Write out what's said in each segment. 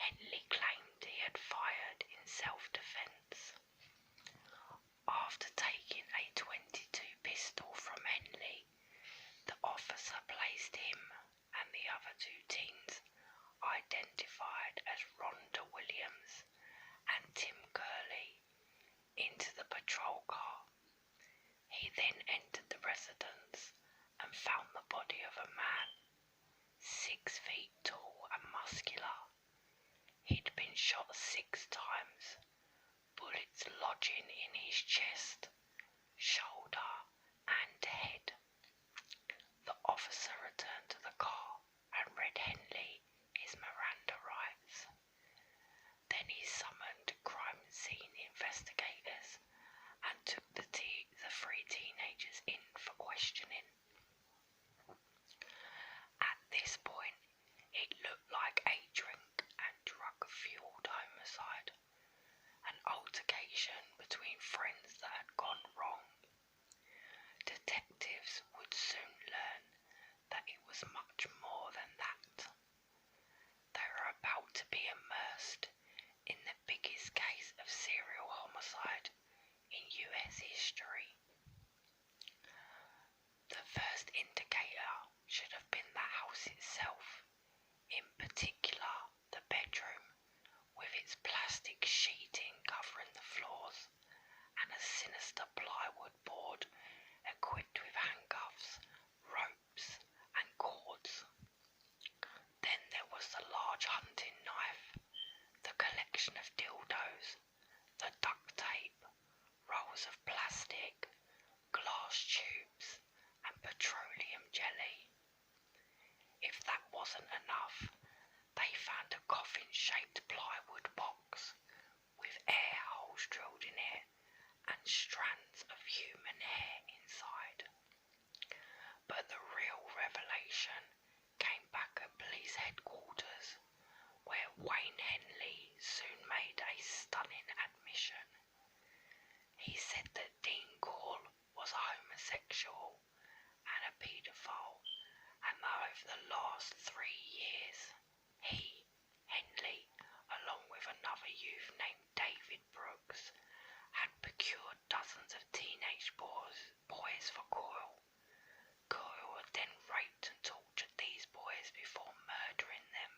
Henley claimed he had fired in self-defence. After taking a .22 pistol from Henley, the officer placed him and the other two teens, identified as Rhonda Williams and Tim Curley, into the patrol car. He then entered the residence and found the body of a man, 6 feet tall and muscular. He'd been shot 6 times, bullets lodging in his chest, shoulder and head. The officer returned to the car and read Henley his Miranda rights. Then he summoned crime scene investigators and took the 3 teenagers in for questioning. At this point, it looked like a drink and drug-fueled homicide, an altercation between friends that had gone wrong. Detectives would soon learn that it was much more than that. They were about to be immersed in the biggest case of serial homicide in US history. The first indicator should have been the house itself, in particular the bedroom, with its plastic sheeting covering the floors and a sinister plywood board equipped with handcuffs, ropes and cords. Then there was the large hunting knife, the collection of dildos, the duct tape, rolls of plastic, glass tubes and petroleum jelly. If that wasn't enough, they found a coffin-shaped plywood box with air holes drilled in it and strands of human hair inside. But the real revelation came back at police headquarters, where Wayne Henley soon made a stunning admission. He said that Dean Corll was a homosexual and a paedophile, and that over the last 3 years, he, Henley, along with another youth named David Brooks, had procured dozens of teenage boys for Corll. Corll had then raped and tortured these boys before murdering them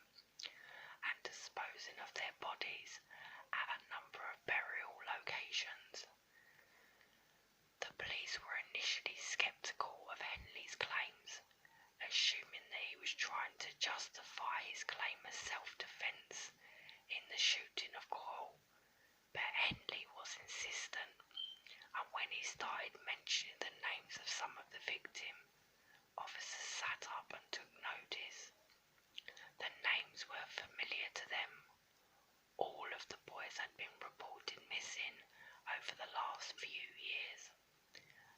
and disposing of their bodies at a number of burial locations. The police were initially sceptical of Henley's claims, assuming that he was trying to justify his claim as self-defence in the shooting of Corll, but Henley was insistent, and when he started mentioning the names of some of the victims, officers sat up and took notice. The names were familiar to them. All of the boys had been reported missing over the last few years.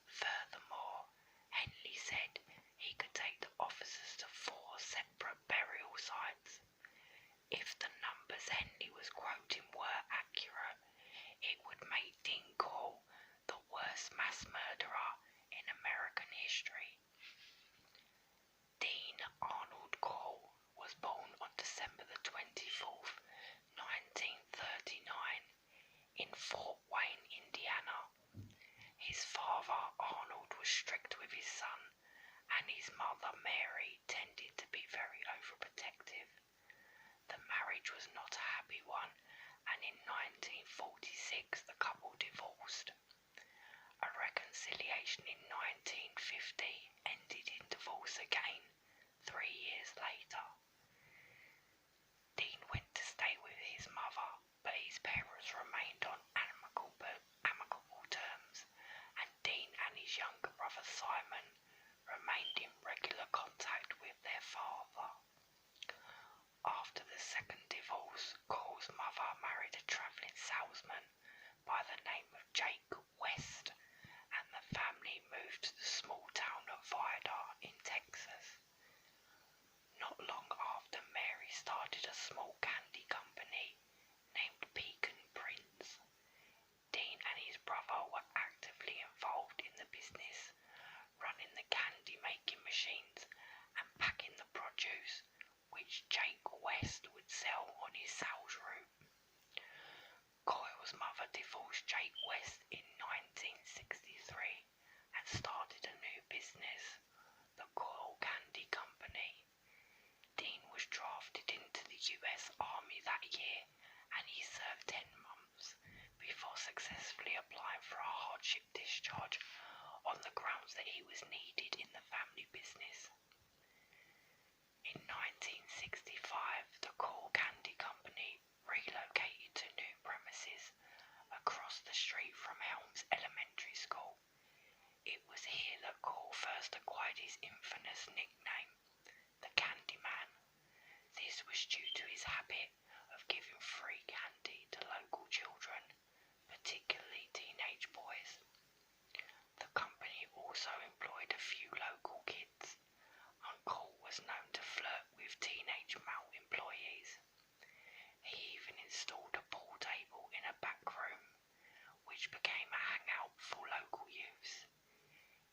Furthermore, Henley said he could take the officers to 4 separate burial sites. If the numbers Henley was quoting were accurate, it would make Dean Corll the worst mass murderer in American history. Dean Arnold Corll was born on December the 24th, 1939, in Fort Wayne, Indiana. His father, Arnold, was strict with his son, and his mother, Mary, tended to be very overprotective. The marriage was not a happy one, and in 1946 the couple divorced. A reconciliation in 1950 ended in divorce again 3 years later. Dean went to stay with his mother, but his parents remained on amicable terms, and Dean and his younger brother Simon remained in regular contact with their father. After the second divorce, Corll's mother married a travelling salesman by the name of Jake West, and the family moved to the small town of Vida in Texas. Not long that year, and he served 10 months before successfully applying for a hardship discharge on the grounds that he was needed in the family business. In 1965, the Corll Candy Company relocated to new premises across the street from Helms Elementary School. It was here that Corll first acquired his infamous nickname, the Candyman. This was due to his habit of giving free candy to local children, particularly teenage boys. The company also employed a few local kids, and Corll was known to flirt with teenage male employees. He even installed a pool table in a back room, which became a hangout for local youths.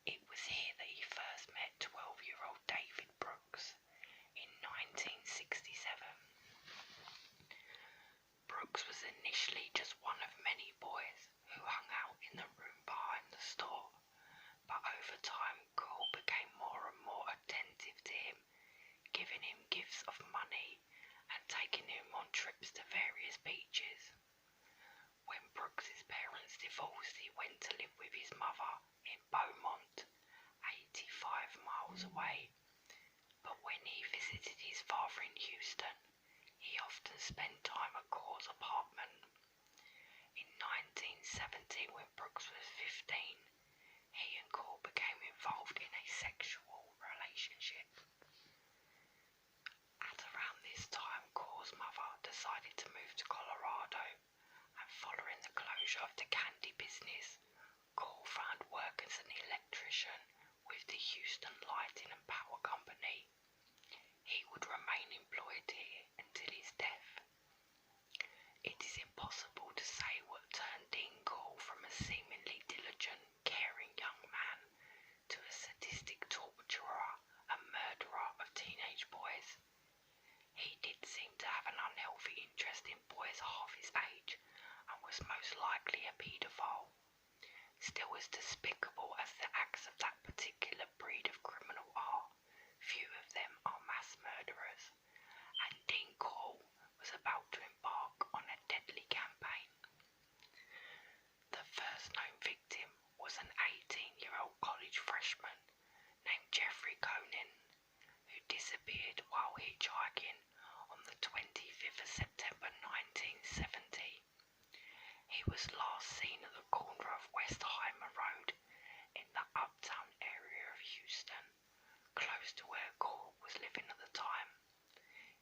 It was here that he first met 12-year-old David Brooks in 1967. Brooks was initially just one of many boys who hung out in the room behind the store, but over time Corll became more and more attentive to him, giving him gifts of money and taking him on trips to various beaches. When Brooks's parents divorced, he went to live with his mother in Beaumont, 85 miles away, but when he visited his father in Houston, he often spent time at Corll's apartment. In 1970, when Brooks was 15, he and Corll became involved in a sexual relationship. At around this time, Corll's mother decided to move to Colorado, and following the closure of the candy business, Corll found work as an electrician with the Houston Lighting and Power Company. He would remain employed here until his death. It is impossible to say what turned Dean Corll from a seemingly diligent, caring young man to a sadistic torturer and murderer of teenage boys. He did seem to have an unhealthy interest in boys half his age and was most likely a paedophile. Still, as despicable as the acts of that particular breed of criminal are, few of them are mass murderers, and Dean Corll was about to embark on a deadly campaign. The first known victim was an 18-year-old college freshman named Jeffrey Conan, who disappeared while hitchhiking on the 25th of September 1970. He was last seen at the corner of West Heimer Road in the uptown area of Houston, close to where Corll was living at the time.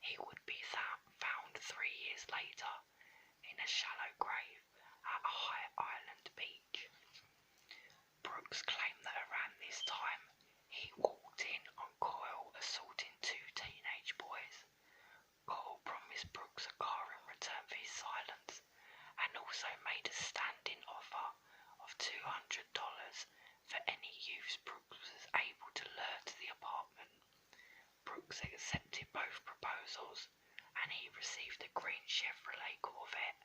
He would be found 3 years later in a shallow grave at High Island Beach. Brooks claimed that around this time he walked in on Corll assaulting 2 teenage boys. Corll promised Brooks a car in return for his silence, and also made a standing offer of $200 for any youths Brooks was able to lure to the apartment. Brooks accepted both proposals, and he received a green Chevrolet Corvette,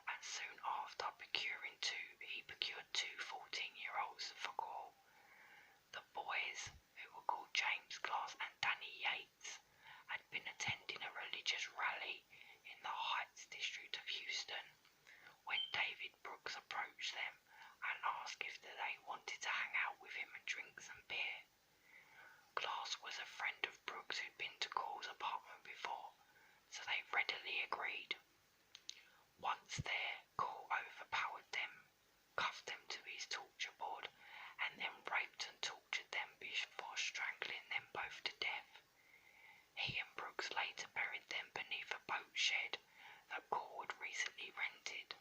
and soon after he procured 2 14-year-olds for Corll. The boys, who were called James Glass and Danny Yates, had been attending a religious rally in the Heights district of Houston when David Brooks approached them and asked if they wanted to hang out with him and drink some beer. Glass was a friend of Brooks who'd been to Corll's apartment before, so they readily agreed. Once there, Corll overpowered them, cuffed them to his torture board, and then raped and tortured them before strangling them both to death. He and Brooks later buried them beneath a boat shed that Corll had recently rented.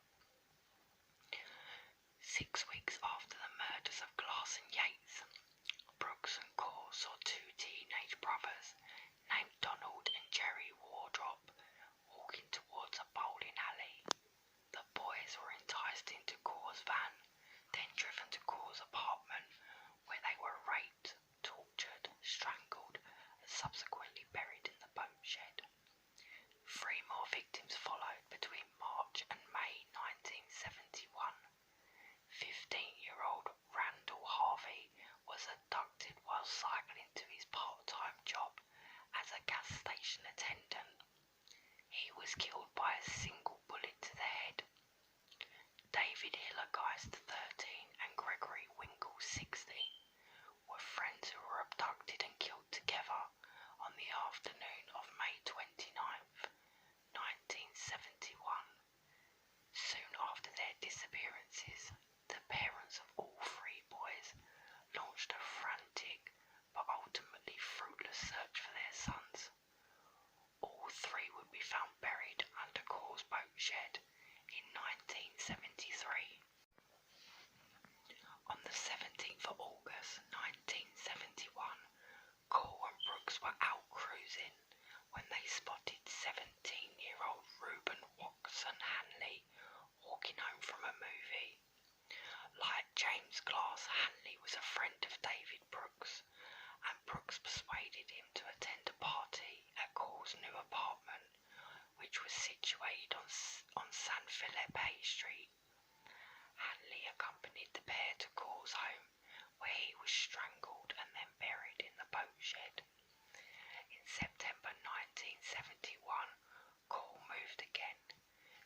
6 weeks after the murders of Glass and Yates, Brooks and Corll saw 2 teenage brothers named Donald and Jerry Wardrop walking towards a bowling alley. The boys were enticed into Corll's van, then driven to Corll's apartment, where they were raped, tortured, strangled, and subsequently buried in the boat shed. 3 more victims followed between James Glass Hanley was a friend of David Brooks, and Brooks persuaded him to attend a party at Corll's new apartment, which was situated on San Felipe Street. Hanley accompanied the pair to Corll's home, where he was strangled and then buried in the boat shed. In September 1971, Corll moved again,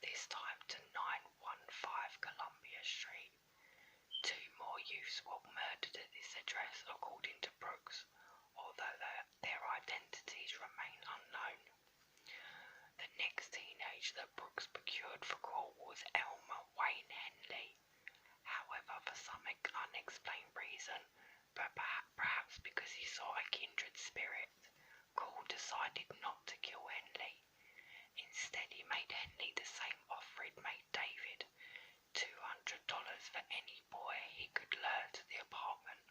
this time to 915 Columbia Street. 2 more youths were murdered at this address, according to Brooks, although their identities remain unknown. The next teenager that Brooks procured for Corll was Elmer Wayne Henley. However, for some unexplained reason, but perhaps because he saw a kindred spirit, Corll decided not to kill Henley. Instead, he made Henley the same offer he'd made David, $200 for any boy he could lure to the apartment.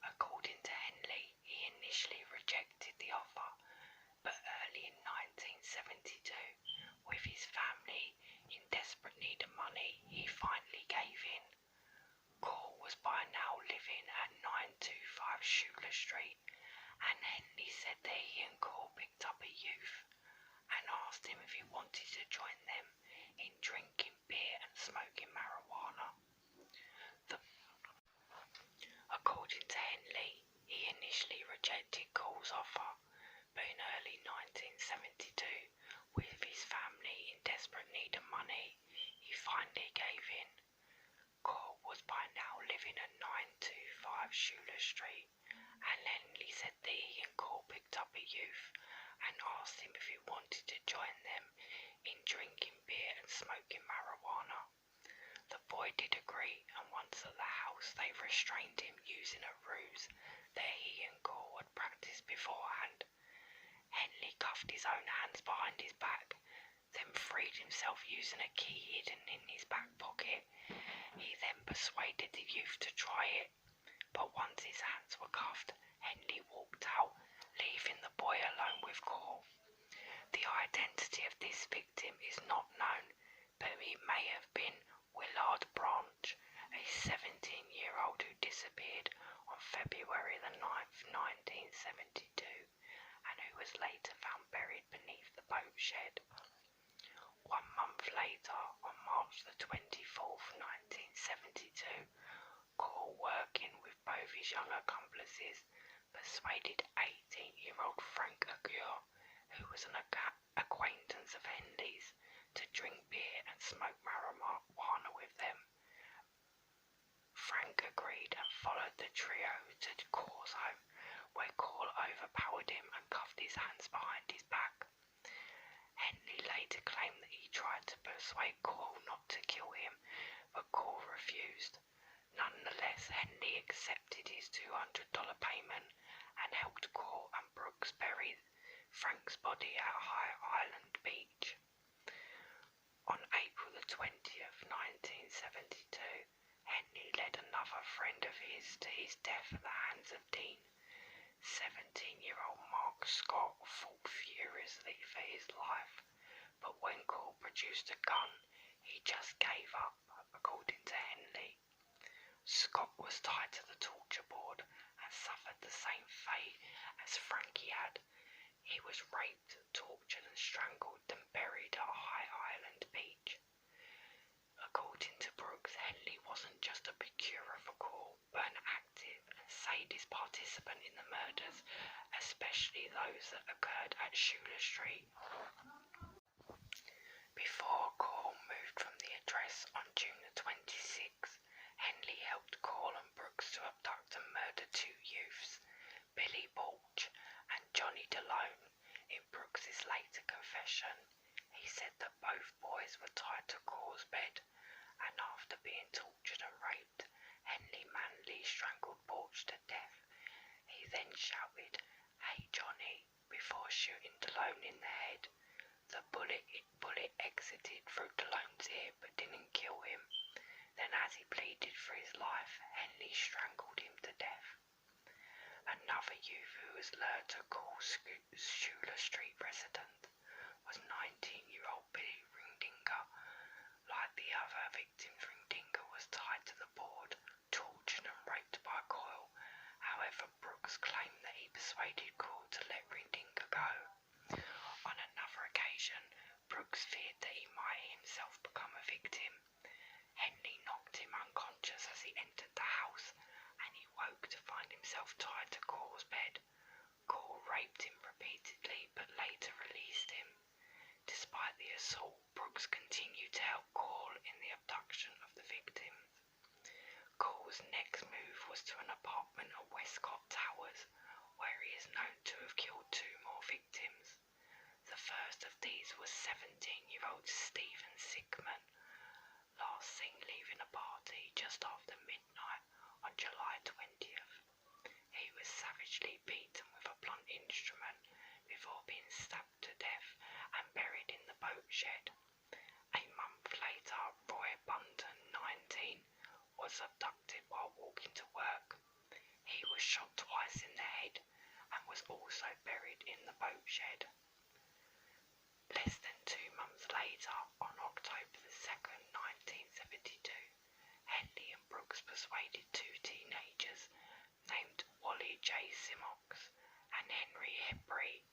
According to Henley, he initially rejected the offer, but early in 1972, with his family in desperate need of money, he finally gave in. Corll was by now living at 925 Schuyler Street, and Henley said that he and Corll picked up a youth and asked him if he wanted to join them in drinking beer and smoking marijuana. According to Henley, he initially rejected Corll's offer, but in early 1972, with his family in desperate need of money, he finally gave in. Corll was by now living at 925 Schuyler Street, and Henley said that he and Corll picked up a youth and asked him if he wanted to join them in drinking beer and smoking marijuana. The boy did agree, and once at the house they restrained him using a ruse that he and Corll had practiced beforehand. Henley cuffed his own hands behind his back, then freed himself using a key hidden in his back pocket. He then persuaded the youth to try it, but once his hands were cuffed, Henley walked out, leaving the boy alone with Corll. The identity of this victim is not known, but it may have been Willard Branch, a 17-year-old who disappeared on February the 9th, 1972, and who was later found buried beneath the boat shed. 1 month later, on March the 24th, 1972, Corll, working with both his young accomplices, persuaded 18-year-old Frank Agur, who was an acquaintance of Henley's, to drink beer and smoke marijuana with them. Frank agreed and followed the trio to Corll's home, where Corll overpowered him and cuffed his hands behind his back. Henley later claimed that he tried to persuade Corll not to kill him, but Corll refused. Nonetheless, Henley accepted his $200 payment and helped Corll and Brooks bury Frank's body at High Island Beach. On April the 20th, 1972, Henley led another friend of his to his death at the hands of Dean. 17-year-old Mark Scott fought furiously for his life, but when Corll produced a gun, he just gave up, according to Henley. Scott was tied to the torture board and suffered the same fate as Frankie had. He was raped, tortured and strangled, then buried at High Island Beach. According to Brooks, Henley wasn't just a procurer for Corll, but an active and sadist participant in the murders, especially those that occurred at Schuyler Street. Before Corll moved from the address on June the 26th, Henley helped Corll and Brooks to abduct and murder 2 youths, Billy Balch and Johnny DeLone. In Brooks's later confession, he said that both boys were tied to Corll's bed, and after being tortured and raped, Henley manly strangled Balch to death. He then shouted, "Hey Johnny," before shooting DeLone in the head. The bullet exited through DeLone's ear but didn't kill him. Then as he pleaded for his life, Henley strangled him to death. Another youth who was lured to Corll's Schuyler Street resident was 19-year-old Billy Ringdinger. Like the other victims, Ringdinger was tied to the board persuaded Corll to let Ringdinger go. On another occasion, Brooks feared that he might himself become a victim. Henley knocked him unconscious as he entered the house, and he woke to find himself tied to Corll's bed. Corll raped him repeatedly, but later released him. Despite the assault, Brooks continued to help Corll in the abduction of the victims. Corll's next move was to an apartment at Westcott Towers, where he is known to have killed 2 more victims. The first of these was 17-year-old Stephen Sickman, last seen leaving a party just after midnight on July 20th. He was savagely beaten with a blunt instrument before being stabbed to death and buried in the boat shed. A month later, Roy Bunton, 19, was abducted while walking to work. He was shot twice in the head and was also buried in the boat shed. Less than 2 months later, on October 2nd, 1972, Henley and Brooks persuaded 2 teenagers named Wally J. Simmox and Henry Hembry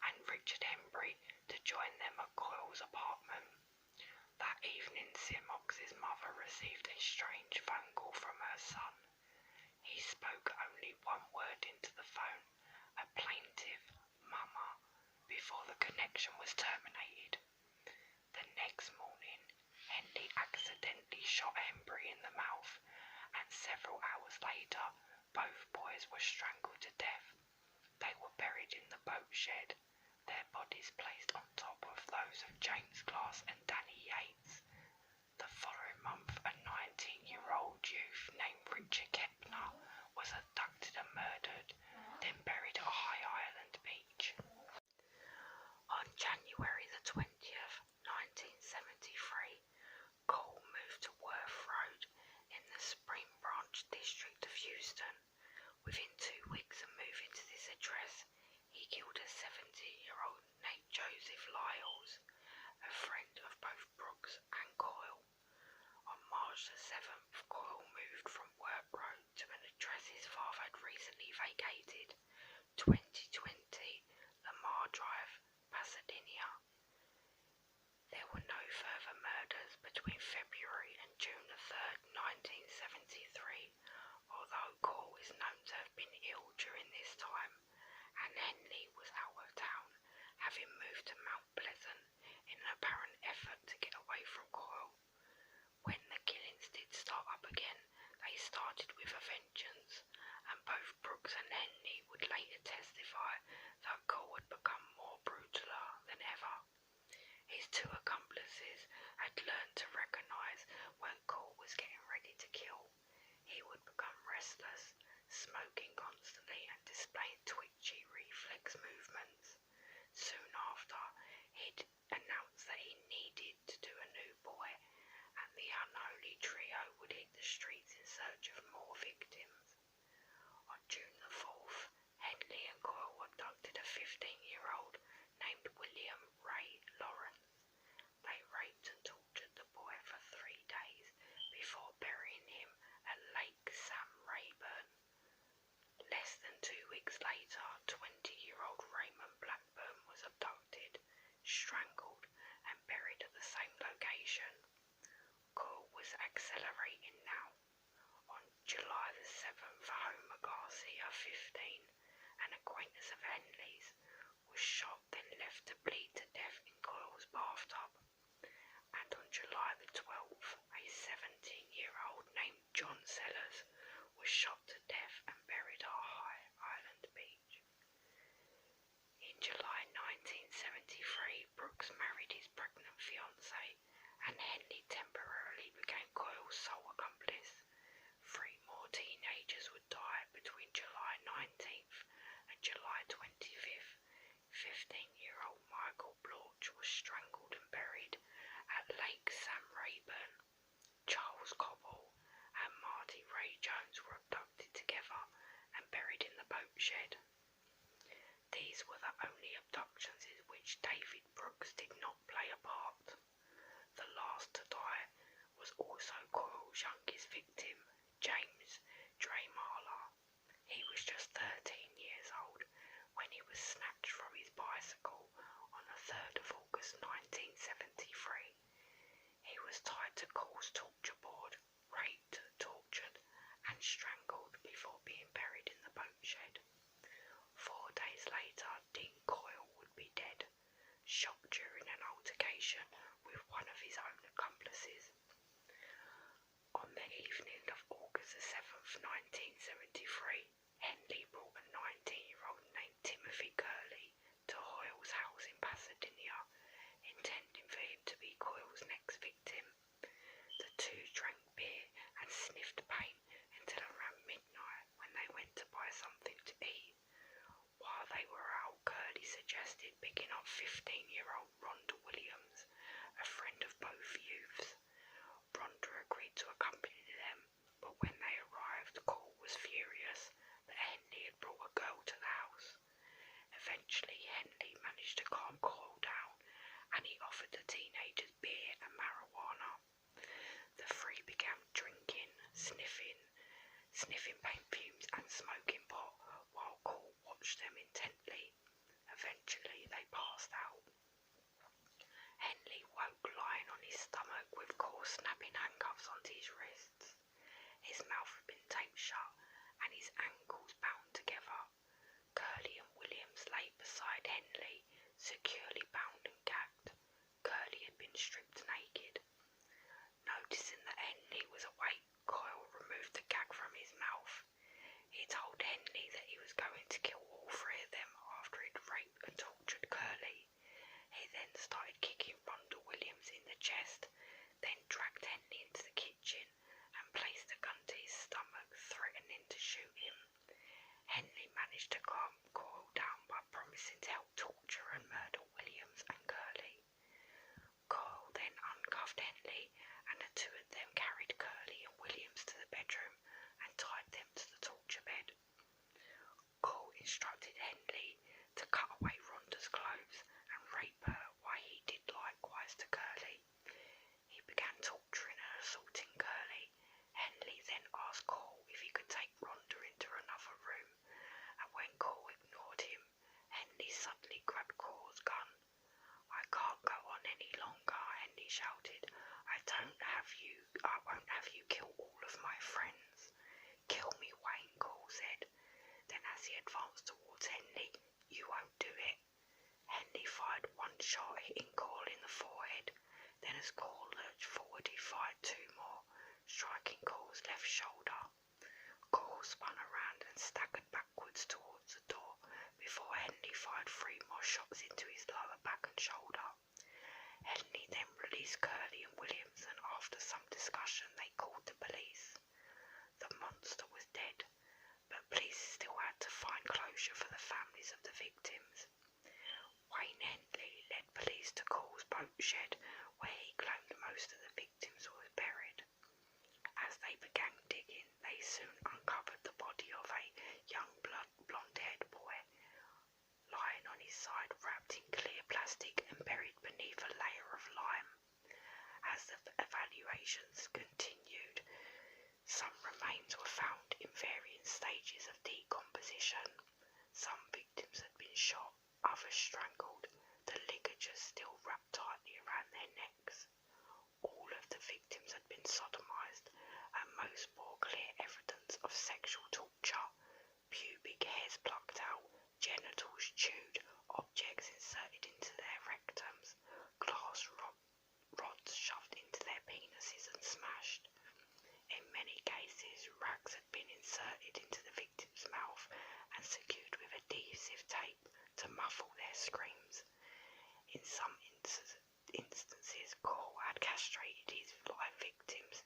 and Richard Hembry to join them at Coyle's apartment. That evening, Simmox's mother received a strange phone call from her son. He spoke only one word into the phone, a plaintive "mama," before the connection was terminated. The next morning, Henley accidentally shot Hembry in the mouth, and several hours later, both boys were strangled to death. They were buried in the boat shed, their bodies placed on top of those of James Glass and Danny Yates. The following month, a 19-year-old youth named Richard Kepner was abducted and murdered, then buried at High Island Beach. On January the 20th, 1973, Corll moved to Worth Road in the Spring Branch district of Houston. Within 2 weeks of moving to this address, he killed a 17-year-old named Joseph Lyles, a friend of both Brooks and Corll. On March the 7th, Corll moved from Worth Road to an address his father had recently vacated, 2020 Lamar Drive, Pasadena. There were no further murders between February and June the 3rd, 1973, although Corll is known to have been ill during this time, and Henley was out of town, having moved to Mount Pleasant in an apparent effort to get away from Corll. When the killings did start up again, they started with a vengeance, and both Brooks and Henley would later testify that Corll had become more brutaler than ever. His 2 accomplices had learned to recognise when Corll was getting ready to kill. He would become restless, smoking constantly and displaying twitchy reflex movements. Soon after, he'd announced that he needed to do a new boy, and the unholy trio would hit the streets in search of more victims. On June the 4th, Henley and Corll abducted a 15-year-old named William Ray Lawrence. They raped and tortured the boy for 3 days before burying him at Lake Sam Rayburn. Less than 2 weeks later, 20-year-old Raymond Blackburn was abducted, strangled, and buried at the same location. Corll was accelerating now. On July the 7th, Homer Garcia, 15, an acquaintance of Henley's, was shot then left to bleed to death in Coyle's bathtub. And on July the 12th, a 17-year-old named John Sellers was shot to death and buried at High Island Beach. In July 1973, Brooks married his pregnant fiancée, and Henley temporarily became Coyle's sole accomplice. 3 more teenagers would die between July 19th and July 25th. 15-year-old Michael Blorch was strangled and buried at Lake Sam Rayburn. Charles Cobble and Marty Ray Jones were abducted together and buried in the boat shed. These were the only abductions in which David Brooks did not play a part. The last to die was also Coyle's youngest victim, James Dre Marlar. He was just 13 years old the evening of August the 7th, 1973, Henley brought a 19-year-old named Timothy Curley to Hoyle's house in Pasadena, intending for him to be Coyle's next victim. The two drank beer and sniffed paint until around midnight when they went to buy something to eat. While they were out, Curley suggested picking up 15-year-old Rhonda Williams, a friend of both youths. Rhonda agreed to accompany them, but when they arrived, Corll was furious that Henley had brought a girl to the house. Eventually, Henley managed to calm Corll down, and he offered the teenagers beer and marijuana. The three began drinking, sniffing paint fumes and smoking pot, while Corll watched them intently. Eventually, they passed out. Henley woke lying on his stomach with Corll snapping handcuffs onto his wrists. His mouth had been taped shut and his ankles bound together. Curley and Williams lay beside Henley, securely bound and gagged. Curley had been stripped naked. Noticing that Henley was awake, Corll removed the gag from his mouth. He told Henley that he was going to kill all three of them after he'd raped and tortured Curley. He then started kicking Rhonda Williams in the chest, then dragged Henley into the kitchen and placed a gun to his stomach, threatening to shoot him. Henley managed to calm Corll down by promising to help torture and murder Williams and Curley. Corll then uncuffed Henley, and the two of them carried Curley and Williams to the bedroom and tied them to the torture bed. Corll instructed Henley to cut away Rhonda's clothes and rape her while he did likewise to Curley. He began torturing and assaulting Curley. Henley then asked Corll if he could take Rhonda into another room, and when Corll ignored him, Henley suddenly grabbed Corll's gun. "I can't go on any longer," Henley shouted. I won't have you kill all of my friends." "Kill me, Wayne," Corll said. Then as he advanced towards Henley, "You won't do it." Henley fired one shot, hitting Corll in the forehead. Then as Corll lurched forward, he fired two more, striking Corll's left shoulder. Corll spun around and staggered backwards towards the door before Henley fired three more shots into his lower back and shoulder. Henley then released Curley and Williams, and after some discussion they called the police. The monster was dead, but police still had to find closure for the families of the victims. Wayne Henley led police to Corll's boat shed, where he claimed most of the victims were buried. As they began digging, they soon uncovered the body of a young blonde-haired boy, lying on his side wrapped in clear plastic and buried beneath a layer of lime. As the evaluations continued, some remains were found in varying stages of decomposition. Some victims had been shot, others strangled, the ligatures still wrapped tightly around their necks. All of the victims had been sodomized, and most bore clear evidence of sexual torture: pubic hairs plucked out, genitals chewed, objects inserted into their rectums, glass rods shoved into their penises and smashed. In many cases, rags had been inserted into the victim's mouth and secured with adhesive tape to muffle their screams. In some instances, Corll had castrated his live victims.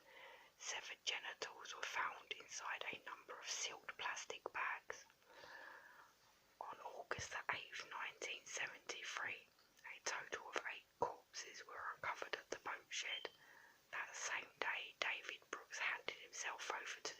Severed genitals were found inside a number of sealed plastic bags. On August 8, 1973, a total of 8 corpses were uncovered at the boat shed. That same day, David Brooks handed himself over to